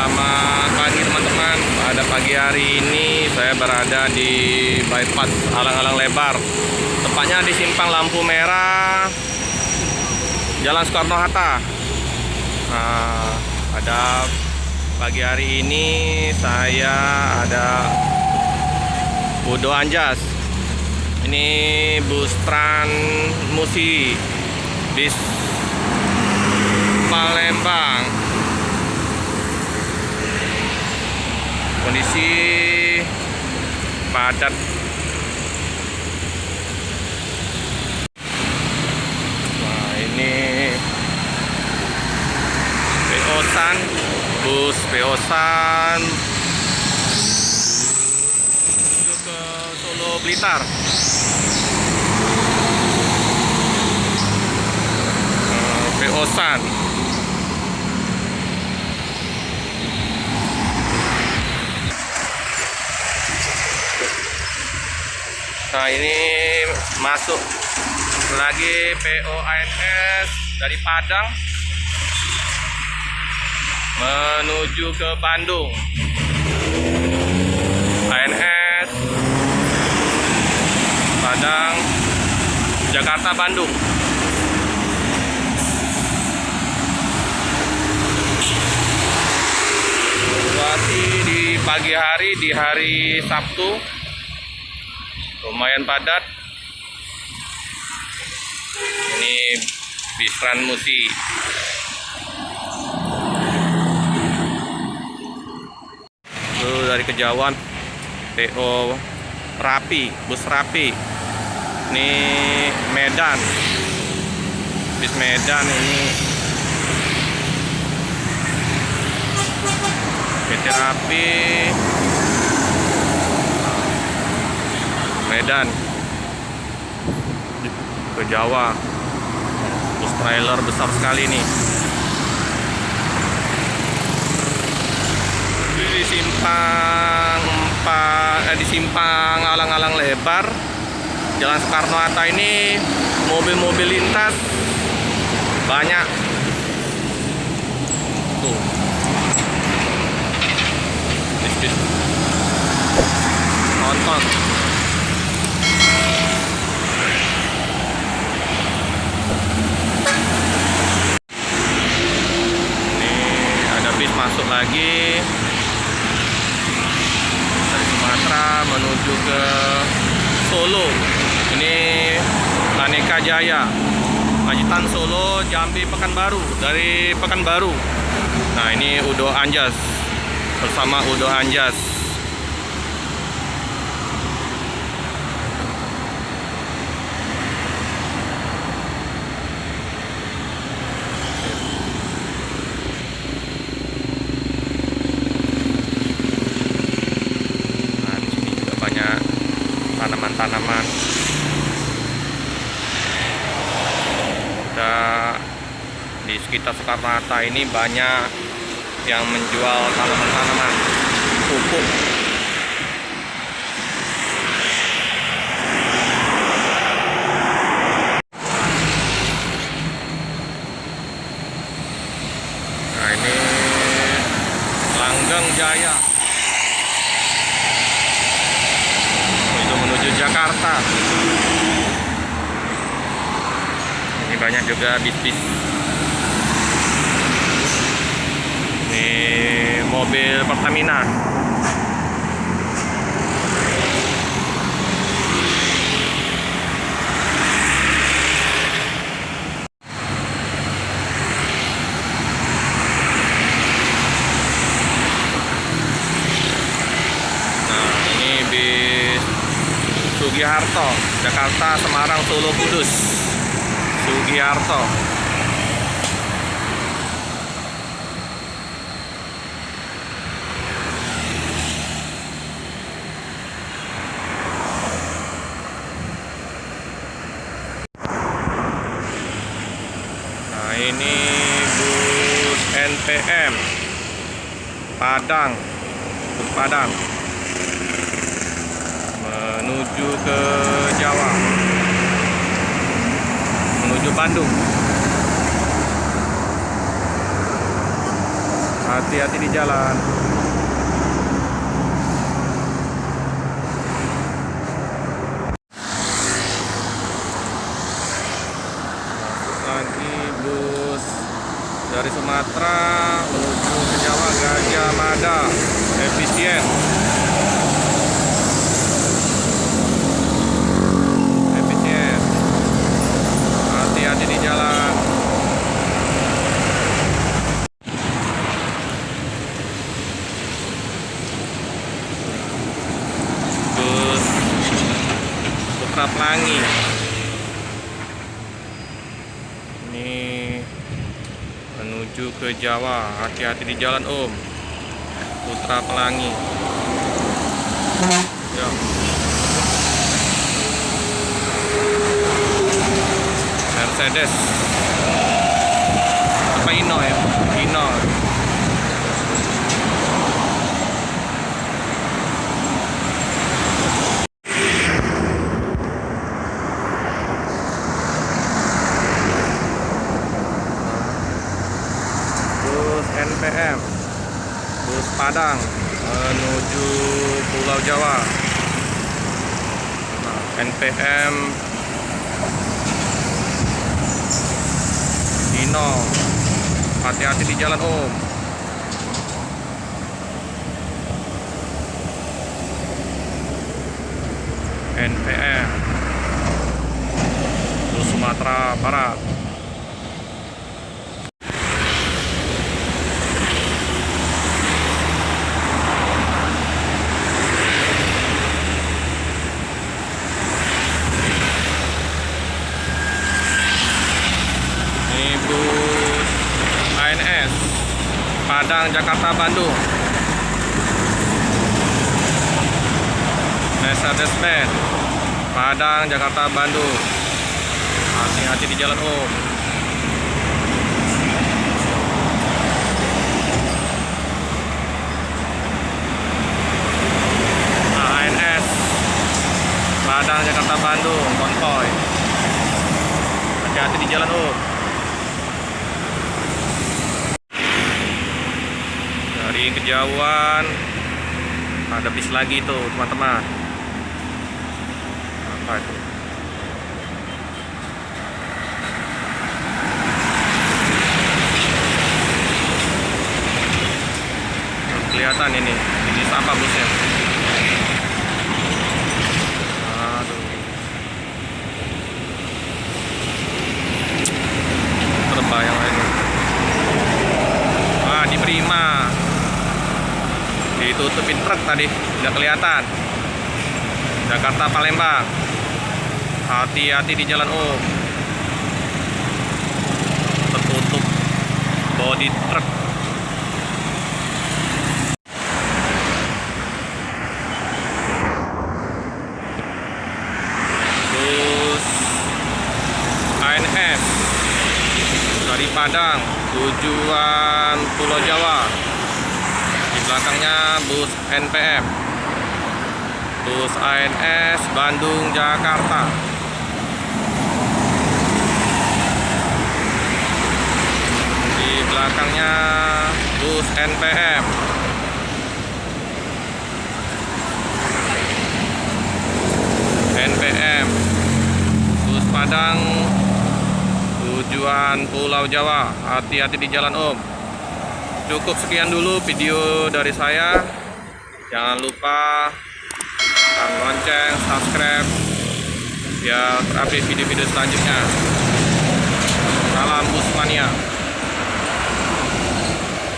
Selamat pagi teman-teman. Pada pagi hari ini saya berada di bypass Alang-Alang Lebar. Tepatnya di simpang lampu merah Jalan Soekarno-Hatta. Nah, pada pagi hari ini saya ada Udo Anjas. Ini bus Trans Musi bis Palembang. Kondisi padat. Nah, ini Peosan, bus Peosan menuju ke Solo Blitar. Peosan. Nah, ini masuk lagi POANS dari Padang menuju ke Bandung. ANS Padang, Jakarta, Bandung. Berarti di pagi hari, di hari Sabtu lumayan padat. Ini bis Trans Musi. Itu dari Kejauhan PO Rapi, bus Rapi. Ini Medan, bis Medan ini. PT Rapi Medan ke Jawa. Bus trailer besar sekali nih. Di simpang Alang-Alang Lebar Jalan Soekarno-Hatta ini mobil-mobil lintas banyak. Tuh. Nonton. Masuk lagi dari Sumatera menuju ke Solo. Ini Aneka Jaya, Majitan Solo, Jambi, Pekanbaru. Dari Pekanbaru. Nah, ini Udo Anjas bersama Udo Anjas. Tanaman-tanaman. Di sekitar Soekarno-Hatta ini banyak yang menjual tanaman-tanaman, pupuk. Nah, ini Langgeng Jaya menuju Jakarta. Ini banyak juga bis-bis. Ini mobil Pertamina. Nah, ini bis Sugiharto, Jakarta, Semarang, Solo, Kudus. Sugiharto. Nah, ini bus NPM Padang, bus Padang menuju ke Jawa, menuju Bandung. hati-hati di jalan. Masuk lagi bus dari Sumatera menuju ke Jawa, Gajah Mada, efisien. Hati-hati di jalan. Bus Putra Pelangi ini menuju ke Jawa. Hati-hati di jalan Om. Putra Pelangi ya. Mercedes apa Hino ya? Hino. Bus NPM, bus Padang menuju Pulau Jawa. NPM Hino, hati-hati di jalan Om. NPM bus Sumatera Barat. Bus ANS Padang Jakarta Bandung. Mercedes-Benz Padang Jakarta Bandung. Hati-hati di jalan Om. ANS Padang Jakarta Bandung konvoy. Hati-hati di jalan Om. Dari kejauhan ada bis lagi tuh teman-teman. Apa itu? Kelihatan ini apa busnya? Aduh, terbayang ini. Di Prima ditutupin truk tadi, tidak kelihatan. Jakarta Palembang, hati-hati di jalan Om. Tertutup bodi truk. Bus ANS dari Padang tujuan Pulau Jawa. Di belakangnya bus NPM, bus ANS Bandung Jakarta. Di belakangnya bus NPM. NPM bus Padang tujuan Pulau Jawa. Hati-hati di jalan Om. Cukup sekian dulu video dari saya. Jangan lupa tekan lonceng, subscribe biar terupdate video-video selanjutnya. Salam Busmania.